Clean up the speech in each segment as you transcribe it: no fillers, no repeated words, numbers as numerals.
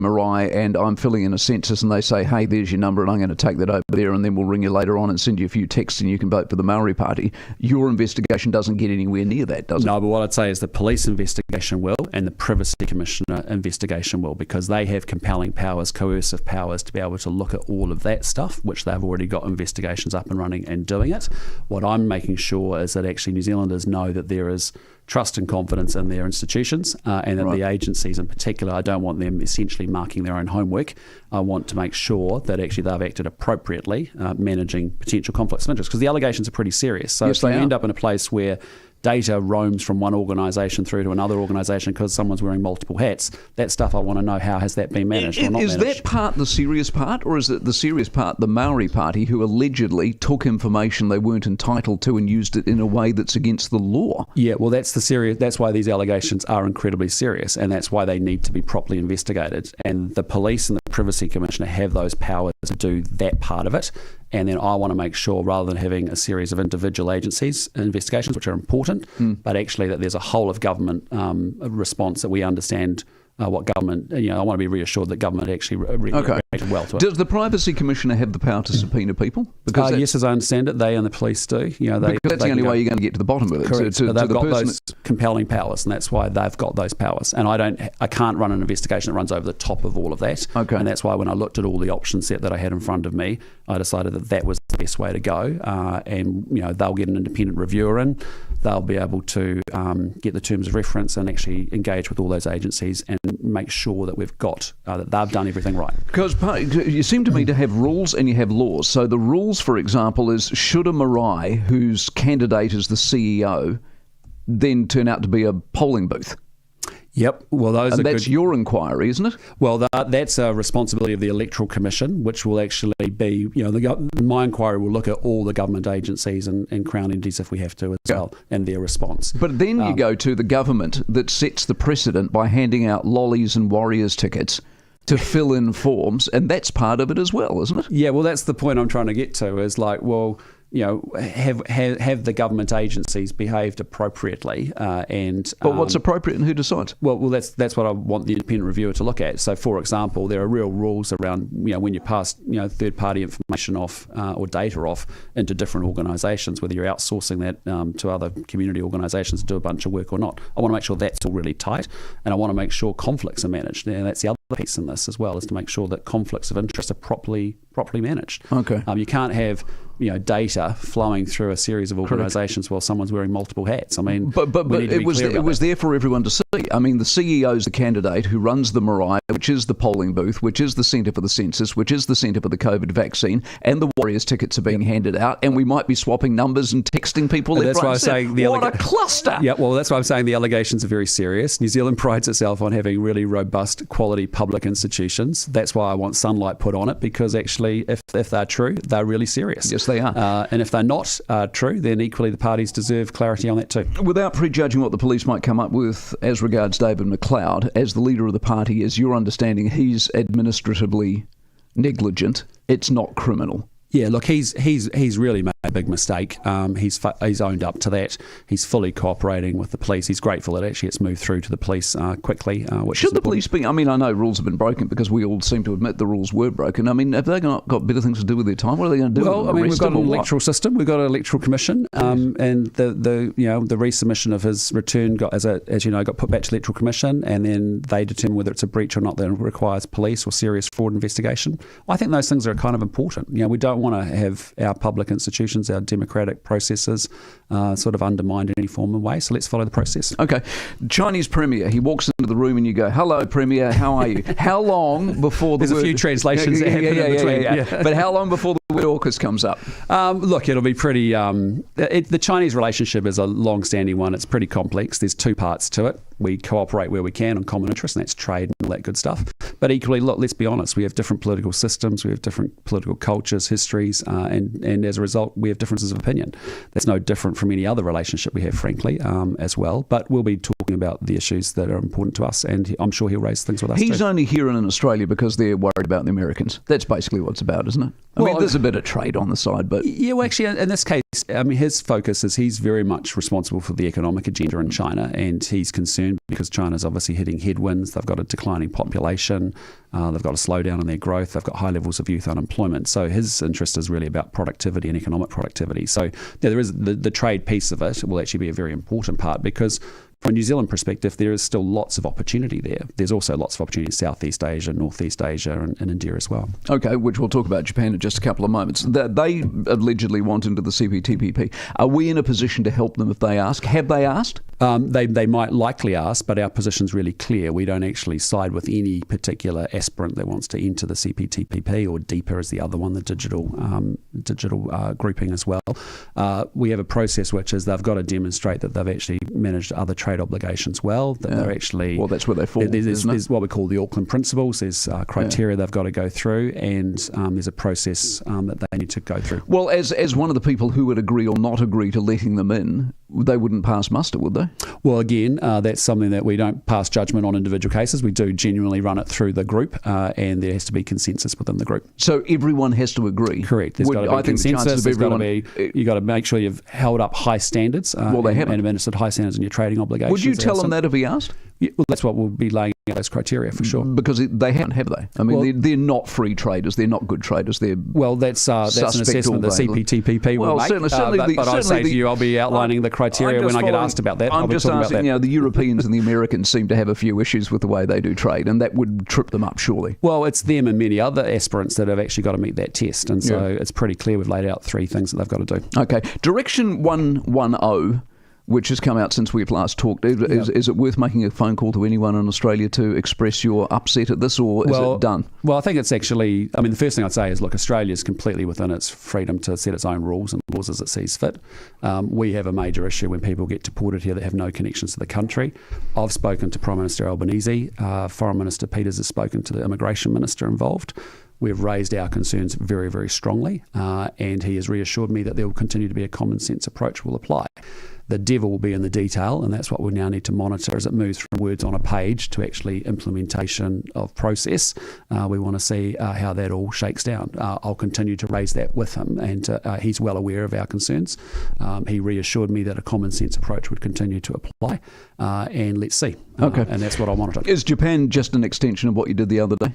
Marae and I'm filling in a census and they say, hey, there's your number and I'm going to take that over there and then we'll ring you later on and send you a few texts and you can vote for the Maori Party, your investigation doesn't get anywhere near that, does it? No, but what I'd say is the police investigation will and the Privacy Commissioner investigation will, because they have compelling powers, coercive powers to be able to look at all of that stuff, which they've already got investigations up and running and doing it. What I'm making sure is that actually New Zealanders know that there is trust and confidence in their institutions and that the agencies in particular, I don't want them essentially marking their own homework. I want to make sure that actually they've acted appropriately, managing potential conflicts of interest, because the allegations are pretty serious. So if you end up in a place where data roams from one organisation through to another organisation because someone's wearing multiple hats, that stuff I want to know, how has that been managed or not managed? Is that part the serious part, or is it the serious part the Maori Party who allegedly took information they weren't entitled to and used it in a way that's against the law? Yeah, well, that's why these allegations are incredibly serious, and that's why they need to be properly investigated. And the police and the Privacy Commissioner have those powers to do that part of it. And then I want to make sure, rather than having a series of individual agencies investigations, which are important, but actually that there's a whole of government response that we understand what government, I want to be reassured that government actually reacted well to it. Does the Privacy Commissioner have the power to subpoena people? Because yes, as I understand it, they and the police do. Because that's the only way you're going to get to the bottom of it. Correct. They've got those compelling powers, and that's why they've got those powers. And I can't run an investigation that runs over the top of all of that. Okay. And that's why when I looked at all the option set that I had in front of me, I decided that that was the best way to go. And they'll get an independent reviewer in. They'll be able to get the terms of reference and actually engage with all those agencies and make sure that we've got that they've done everything right. Because you seem to me to have rules and you have laws. So the rules, for example, is should a Marae whose candidate is the CEO then turn out to be a polling booth? Yep. Well, that's your inquiry, isn't it? Well, that's a responsibility of the Electoral Commission, which will actually be, my inquiry will look at all the government agencies and Crown entities if we have to as well, and their response. But then you go to the government that sets the precedent by handing out lollies and Warriors tickets to fill in forms, and that's part of it as well, isn't it? Yeah, well, that's the point I'm trying to get to, is like, well, have the government agencies behaved appropriately? But what's appropriate and who decides? Well, that's what I want the independent reviewer to look at. So, for example, there are real rules around when you pass third-party information off or data off into different organisations, whether you're outsourcing that to other community organisations to do a bunch of work or not. I want to make sure that's all really tight, and I want to make sure conflicts are managed. And that's the other piece in this as well, is to make sure that conflicts of interest are properly managed. Okay. You can't have data flowing through a series of organisations while someone's wearing multiple hats. I mean, but it was there for everyone to see. I mean, the CEO's the candidate who runs the Marae, which is the polling booth, which is the centre for the census, which is the centre for the COVID vaccine, and the Warriors tickets are being handed out, and we might be swapping numbers and texting people. And that's why I'm saying what a cluster! Yeah, well, that's why I'm saying the allegations are very serious. New Zealand prides itself on having really robust, quality public institutions. That's why I want sunlight put on it, because actually, if they're true, they're really serious. Yes, they are. And if they're not true, then equally the parties deserve clarity on that too. Without prejudging what the police might come up with as regards David McLeod, as the leader of the party, is your understanding he's administratively negligent? It's not criminal? Yeah, look, he's really made a big mistake. He's owned up to that. He's fully cooperating with the police. He's grateful that actually it's moved through to the police quickly. Should the police be? I mean, I know rules have been broken because we all seem to admit the rules were broken. I mean, have they got better things to do with their time? What are they going to do? Well, I mean, we've got an electoral system. We've got an electoral commission, and the resubmission of his return got got put back to the electoral commission, and then they determine whether it's a breach or not that requires police or serious fraud investigation. I think those things are kind of important. We don't want to have our public institutions, our democratic processes sort of undermined in any form of way. So let's follow the process. Okay. Chinese Premier, he walks into the room and you go, hello, Premier, how are you? How long before the There's a few translations that happen in between. Yeah. But how long before the word AUKUS comes up? Look, it'll be pretty... the Chinese relationship is a long-standing one. It's pretty complex. There's two parts to it. We cooperate where we can on common interests, and that's trade and all that good stuff. But equally, look, let's be honest, we have different political systems, we have different political cultures, histories, and as a result, we have differences of opinion. That's no different from any other relationship we have, frankly, as well. But we'll be talking about the issues that are important to us, and I'm sure he'll raise things with us He's too. only here in Australia because they're worried about the Americans. That's basically what it's about, isn't it? I mean, there's a bit of trade on the side, but... Yeah, well, actually, in this case, I mean, his focus is he's very much responsible for the economic agenda in China, and he's concerned concerned because China's obviously hitting headwinds. They've got a declining population. They've got a slowdown in their growth. They've got high levels of youth unemployment. So his interest is really about productivity and economic productivity. So there is the trade piece of it will actually be a very important part, because from a New Zealand perspective, there is still lots of opportunity there. There's also lots of opportunity in Southeast Asia, Northeast Asia, and India as well. Okay, which we'll talk about Japan in just a couple of moments. They allegedly want into the CPTPP. Are we in a position to help them if they ask? Have they asked? They might likely ask, but our position's really clear. We don't actually side with any particular aspirant that wants to enter the CPTPP, or DEPA is the other one, the digital grouping as well. We have a process which is they've got to demonstrate that they've actually managed other trade obligations well, that they're actually... Well, that's where they fall, there's what we call the Auckland Principles. There's criteria they've got to go through, and there's a process that they need to go through. Well, as one of the people who would agree or not agree to letting them in, they wouldn't pass muster, would they? Well, again, that's something that we don't pass judgment on individual cases. We do genuinely run it through the group, and there has to be consensus within the group. So everyone has to agree? Correct. There's got to be consensus. You've got to make sure you've held up high standards they haven't. And administered high standards in your trading obligations. Would you tell them that if he asked? Yeah, well, that's what we'll be laying out those criteria for sure. Because they haven't, have they? I mean, they're not free traders. They're not good traders. They're that's an assessment the CPTPP will make. But I say to you, I'll be outlining the criteria when I get asked about that. I'm just asking, the Europeans and the Americans seem to have a few issues with the way they do trade, and that would trip them up, surely. Well, it's them and many other aspirants that have actually got to meet that test, and so it's pretty clear we've laid out 3 things that they've got to do. Okay. Direction 110, which has come out since we've last talked. Is it worth making a phone call to anyone in Australia to express your upset at this, or is it done? Well, I think it's actually, the first thing I'd say is, look, Australia is completely within its freedom to set its own rules and laws as it sees fit. We have a major issue when people get deported here that have no connections to the country. I've spoken to Prime Minister Albanese. Foreign Minister Peters has spoken to the Immigration Minister involved. We've raised our concerns very, very strongly, and he has reassured me that there will continue to be a common sense approach will apply. The devil will be in the detail, and that's what we now need to monitor as it moves from words on a page to actually implementation of process. We want to see how that all shakes down. I'll continue to raise that with him, and he's well aware of our concerns. He reassured me that a common sense approach would continue to apply, and let's see. Okay. And that's what I monitor. Is Japan just an extension of what you did the other day?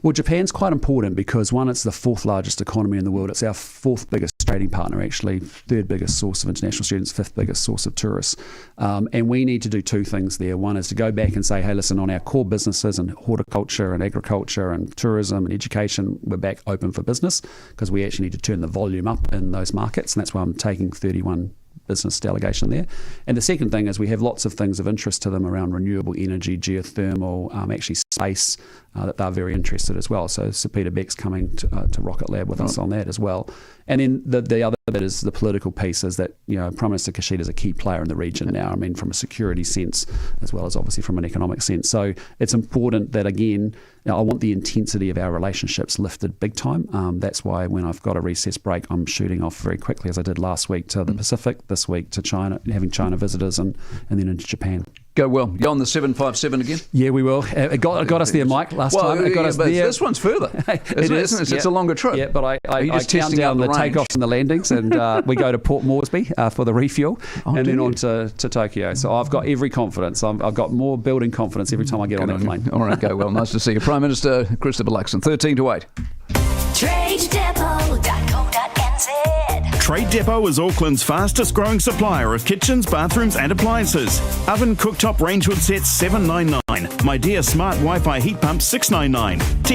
Well, Japan's quite important because, one, it's the 4th largest economy in the world. It's our 4th biggest trading partner, actually, 3rd biggest source of international students, 5th biggest source of tourists. And we need to do 2 things there. One is to go back and say, hey, listen, on our core businesses and horticulture and agriculture and tourism and education, we're back open for business, because we actually need to turn the volume up in those markets. And that's why I'm taking 31 business delegation there. And the second thing is we have lots of things of interest to them around renewable energy, geothermal, actually space, that they're very interested as well. So Sir Peter Beck's coming to Rocket Lab with us on that as well. And then the other bit is the political piece, is that Prime Minister Kishida is a key player in the region now. From a security sense as well as obviously from an economic sense. So it's important that, again, I want the intensity of our relationships lifted big time. That's why when I've got a recess break, I'm shooting off very quickly, as I did last week, to the Pacific, this week to China, having China visitors, and then into Japan. Go well. You on the 757 again? Yeah, we will. It got us there, Mike, last time. It got us there. This one's further. Isn't it? It's a longer trip. Yeah, but I count down the takeoffs and the landings, and we go to Port Moresby for the refuel, and then on to Tokyo. So I've got every confidence. I've got more building confidence every time I get on that plane. All right, go well. Nice to see you. Prime Minister Christopher Luxon, 13 to 8. TradeDepot.co.nz. Trade Depot is Auckland's fastest growing supplier of kitchens, bathrooms and appliances. Oven cooktop rangewood sets $7.99. My Dear Smart Wi-Fi heat pump $6.99.